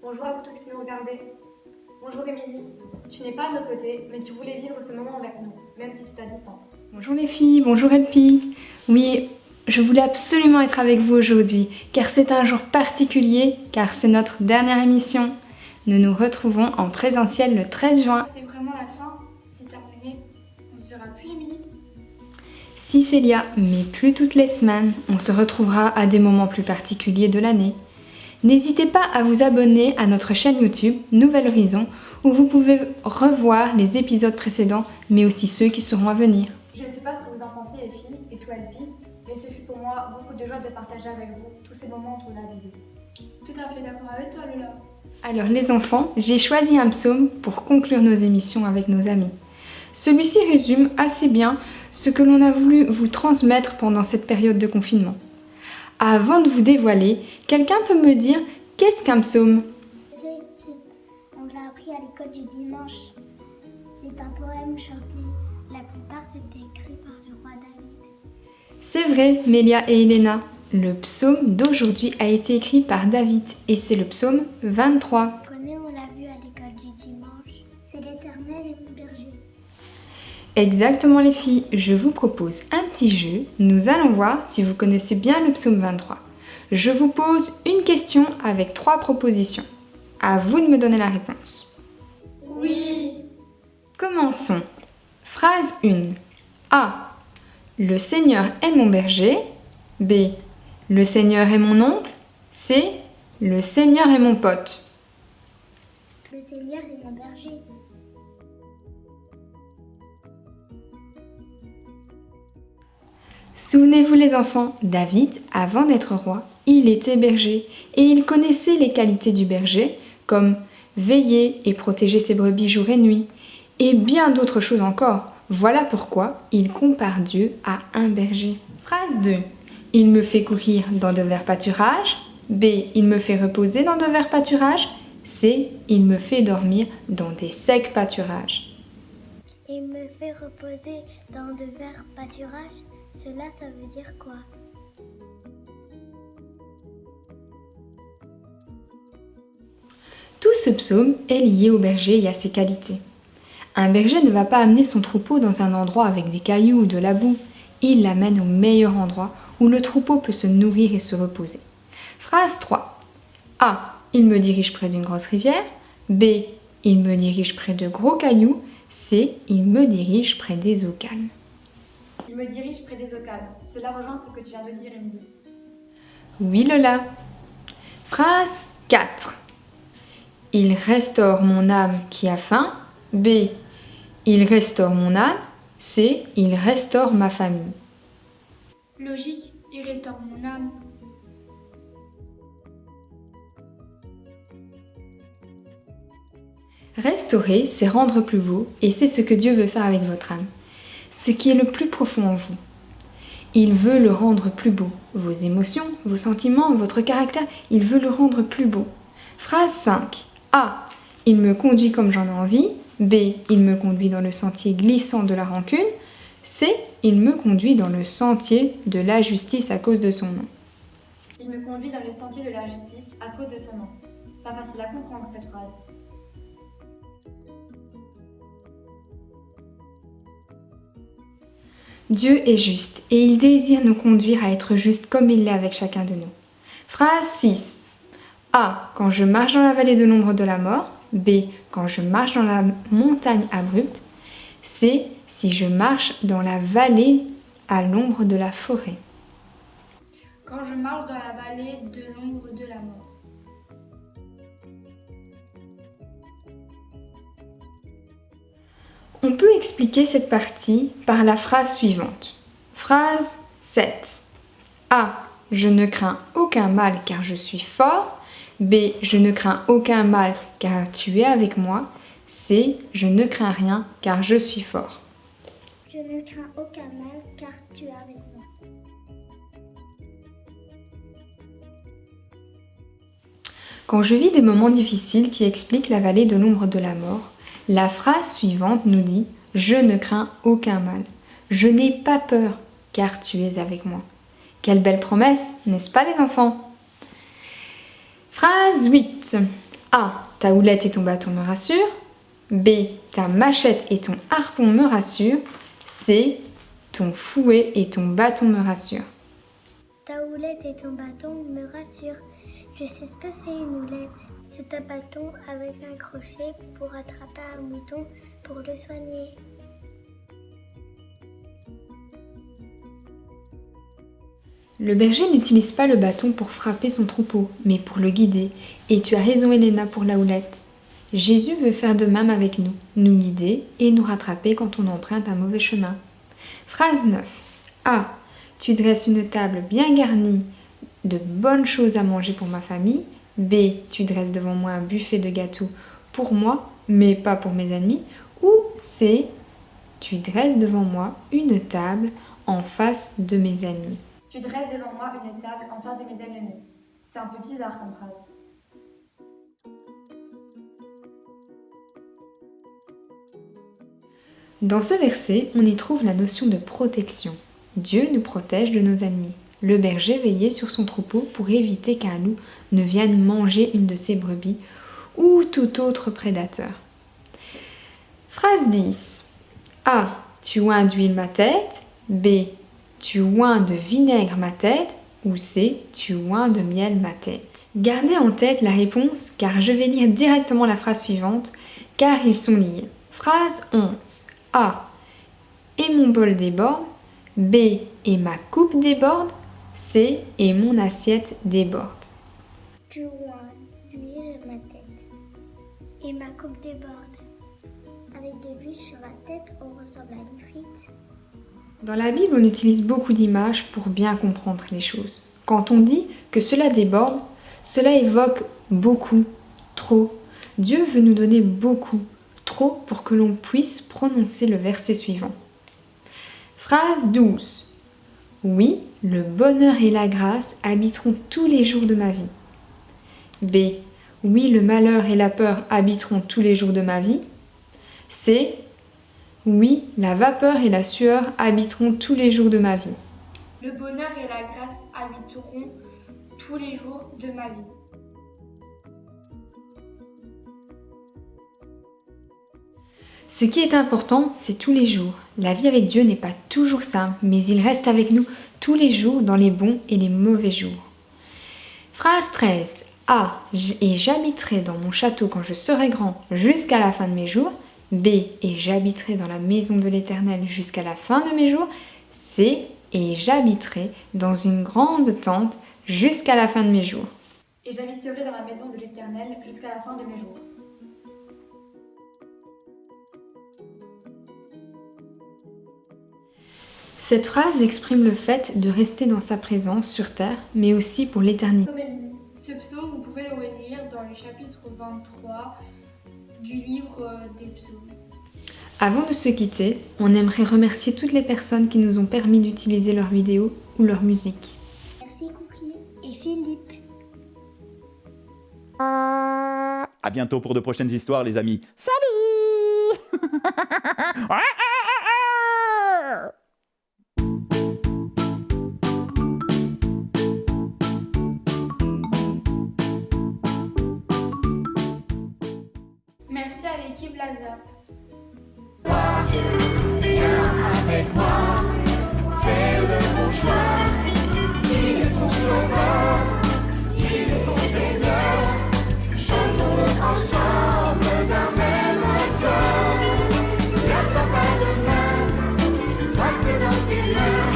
Bonjour à vous tous qui nous regardez. Bonjour Émilie, tu n'es pas à nos côtés, mais tu voulais vivre ce moment avec nous, même si c'est à distance. Bonjour les filles, bonjour Elpi. Oui, je voulais absolument être avec vous aujourd'hui, car c'est un jour particulier, car c'est notre dernière émission. Nous nous retrouvons en présentiel le 13 juin. C'est vraiment la fin, c'est terminé. On se verra plus Émilie. Si Célia, mais plus toutes les semaines, on se retrouvera à des moments plus particuliers de l'année. N'hésitez pas à vous abonner à notre chaîne YouTube Nouvel Horizon, où vous pouvez revoir les épisodes précédents, mais aussi ceux qui seront à venir. Je ne sais pas ce que vous en pensez les filles, et toi Elpi, mais ce fut pour moi beaucoup de joie de partager avec vous tous ces moments entre la vie. Tout à fait d'accord avec toi Lola. Alors les enfants, j'ai choisi un psaume pour conclure nos émissions avec nos amis. Celui-ci résume assez bien ce que l'on a voulu vous transmettre pendant cette période de confinement. Avant de vous dévoiler, quelqu'un peut me dire qu'est-ce qu'un psaume ? On l'a appris à l'école du dimanche. C'est un poème chanté. La plupart c'était écrit par le roi David. C'est vrai, Mélia et Elena. Le psaume d'aujourd'hui a été écrit par David et c'est le psaume 23. On l'a vu à l'école du dimanche. C'est l'Éternel et mon berger. Exactement les filles, je vous propose un petit jeu. Nous allons voir si vous connaissez bien le psaume 23. Je vous pose une question avec 3 propositions. À vous de me donner la réponse. Oui. Commençons. Phrase 1. A. Le Seigneur est mon berger. B. Le Seigneur est mon oncle. C. Le Seigneur est mon pote. Le Seigneur est mon berger. Souvenez-vous les enfants, David, avant d'être roi, il était berger et il connaissait les qualités du berger comme veiller et protéger ses brebis jour et nuit et bien d'autres choses encore. Voilà pourquoi il compare Dieu à un berger. Phrase 2. Il me fait courir dans de verts pâturages. B. Il me fait reposer dans de verts pâturages. C. Il me fait dormir dans des secs pâturages. Il me fait reposer dans de verts pâturages. Cela, ça veut dire quoi? Tout ce psaume est lié au berger et à ses qualités. Un berger ne va pas amener son troupeau dans un endroit avec des cailloux ou de la boue. Il l'amène au meilleur endroit où le troupeau peut se nourrir et se reposer. Phrase 3. A. Il me dirige près d'une grosse rivière. B. Il me dirige près de gros cailloux. C. Il me dirige près des eaux calmes. Il me dirige près des eaux calmes. Cela rejoint ce que tu viens de dire Émilie. Oui Lola. Phrase 4. Il restaure mon âme qui a faim. B. Il restaure mon âme. C. Il restaure ma famille. Logique, il restaure mon âme. Restaurer, c'est rendre plus beau et c'est ce que Dieu veut faire avec votre âme. Ce qui est le plus profond en vous. Il veut le rendre plus beau. Vos émotions, vos sentiments, votre caractère, il veut le rendre plus beau. Phrase 5. A. Il me conduit comme j'en ai envie. B. Il me conduit dans le sentier glissant de la rancune. C. Il me conduit dans le sentier de la justice à cause de son nom. Il me conduit dans les sentiers de la justice à cause de son nom. Pas facile à comprendre cette phrase. Dieu est juste et il désire nous conduire à être juste comme il l'est avec chacun de nous. Phrase 6. A. Quand je marche dans la vallée de l'ombre de la mort. B. Quand je marche dans la montagne abrupte. C. Si je marche dans la vallée à l'ombre de la forêt. Quand je marche dans la vallée de l'ombre de la mort. On peut expliquer cette partie par la phrase suivante. Phrase 7. A. Je ne crains aucun mal car je suis fort. B. Je ne crains aucun mal car tu es avec moi. C. Je ne crains rien car je suis fort. Je ne crains aucun mal car tu es avec moi. Quand je vis des moments difficiles qui expliquent la vallée de l'ombre de la mort, la phrase suivante nous dit « Je ne crains aucun mal. Je n'ai pas peur car tu es avec moi. » Quelle belle promesse, n'est-ce pas les enfants ? Phrase 8. A. Ta houlette et ton bâton me rassurent. B. Ta machette et ton harpon me rassurent. C. Ton fouet et ton bâton me rassurent. Ta houlette et ton bâton me rassurent. Je sais ce que c'est une houlette. C'est un bâton avec un crochet pour attraper un mouton pour le soigner. Le berger n'utilise pas le bâton pour frapper son troupeau, mais pour le guider. Et tu as raison, Elena, pour la houlette. Jésus veut faire de même avec nous, nous guider et nous rattraper quand on emprunte un mauvais chemin. Phrase 9. A. Tu dresses une table bien garnie de bonnes choses à manger pour ma famille. B. Tu dresses devant moi un buffet de gâteaux pour moi, mais pas pour mes amis. Ou C. Tu dresses devant moi une table en face de mes ennemis. Tu dresses devant moi une table en face de mes ennemis. C'est un peu bizarre comme phrase. Dans ce verset, on y trouve la notion de protection. Dieu nous protège de nos ennemis. Le berger veillait sur son troupeau pour éviter qu'un loup ne vienne manger une de ses brebis ou tout autre prédateur. Phrase 10. A. Tu oins d'huile ma tête. B. Tu oins de vinaigre ma tête. Ou C. Tu oins de miel ma tête. Gardez en tête la réponse car je vais lire directement la phrase suivante car ils sont liés. Phrase 11. A. Et mon bol déborde. B. Et ma coupe déborde. C. Et mon assiette déborde. Tu oins d'huile ma tête et ma coupe déborde. Avec de l'huile sur la tête, on ressemble à une frite. Dans la Bible, on utilise beaucoup d'images pour bien comprendre les choses. Quand on dit que cela déborde, cela évoque beaucoup, trop. Dieu veut nous donner beaucoup, trop pour que l'on puisse prononcer le verset suivant. Phrase 12. Oui, le bonheur et la grâce habiteront tous les jours de ma vie. B. Oui, le malheur et la peur habiteront tous les jours de ma vie. C. Oui, la vapeur et la sueur habiteront tous les jours de ma vie. Le bonheur et la grâce habiteront tous les jours de ma vie. Ce qui est important, c'est tous les jours. La vie avec Dieu n'est pas toujours simple, mais il reste avec nous tous les jours dans les bons et les mauvais jours. Phrase 13. A. Et j'habiterai dans mon château quand je serai grand jusqu'à la fin de mes jours. B. Et j'habiterai dans la maison de l'Éternel jusqu'à la fin de mes jours. C. Et j'habiterai dans une grande tente jusqu'à la fin de mes jours. Et j'habiterai dans la maison de l'Éternel jusqu'à la fin de mes jours. Cette phrase exprime le fait de rester dans sa présence sur terre, mais aussi pour l'éternité. Ce psaume, vous pouvez le relire dans le chapitre 23 du livre des psaumes. Avant de se quitter, on aimerait remercier toutes les personnes qui nous ont permis d'utiliser leurs vidéos ou leur musique. Merci Cookie et Philippe. À bientôt pour de prochaines histoires, les amis. Salut. Merci à l'équipe Lazap. Viens avec moi, fais le bon choix. Il est ton sauveur, il est ton Seigneur. Chantons-le ensemble d'un même cœur. N'attends pas demain, frappe dans tes mains.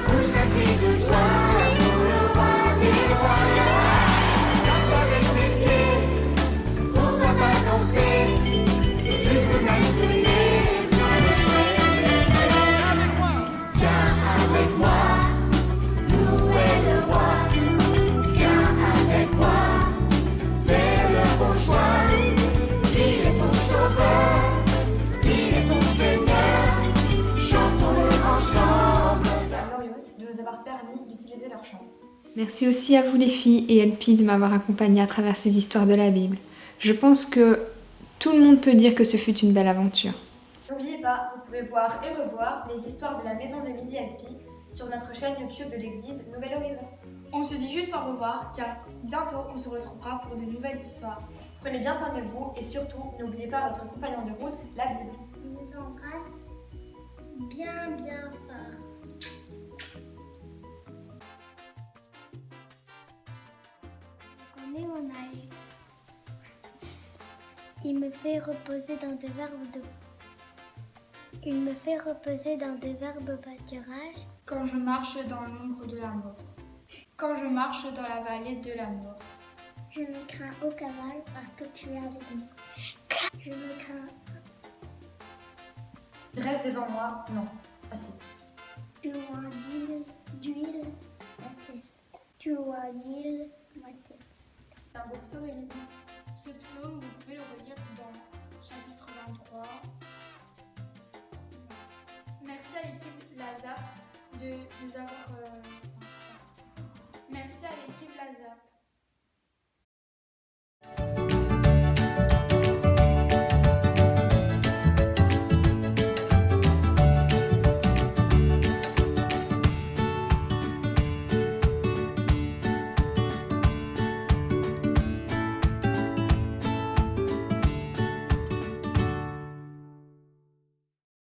Consacré de joie pour le roi des rois. Tape avec tes pieds, pourquoi pas danser? Tu peux même sauter. De nous avoir permis d'utiliser leur chant. Merci aussi à vous les filles et Elpi de m'avoir accompagnée à travers ces histoires de la Bible. Je pense que tout le monde peut dire que ce fut une belle aventure. N'oubliez pas, vous pouvez voir et revoir les histoires de la maison de Lily Elpi sur notre chaîne YouTube de l'église Nouvel Horizon. On se dit juste au revoir car bientôt on se retrouvera pour de nouvelles histoires. Prenez bien soin de vous et surtout, n'oubliez pas votre compagnon de route, la Bible. On nous embrasse bien fort. On est en aille. Il me fait reposer dans de verbes pâturage. Quand je marche dans l'ombre de la mort. Quand je marche dans la vallée de la mort. Je me crains au cavale parce que tu es avec nous. Je me crains. Dresse devant moi, non. Assis. Loin d'huile, ma tête. Loin d'île, ma tête. C'est un beau psaume, Émilie. Ce psaume, vous pouvez le relire dans chapitre 23. Merci à l'équipe Lazap de nous avoir... Merci à l'équipe Lazap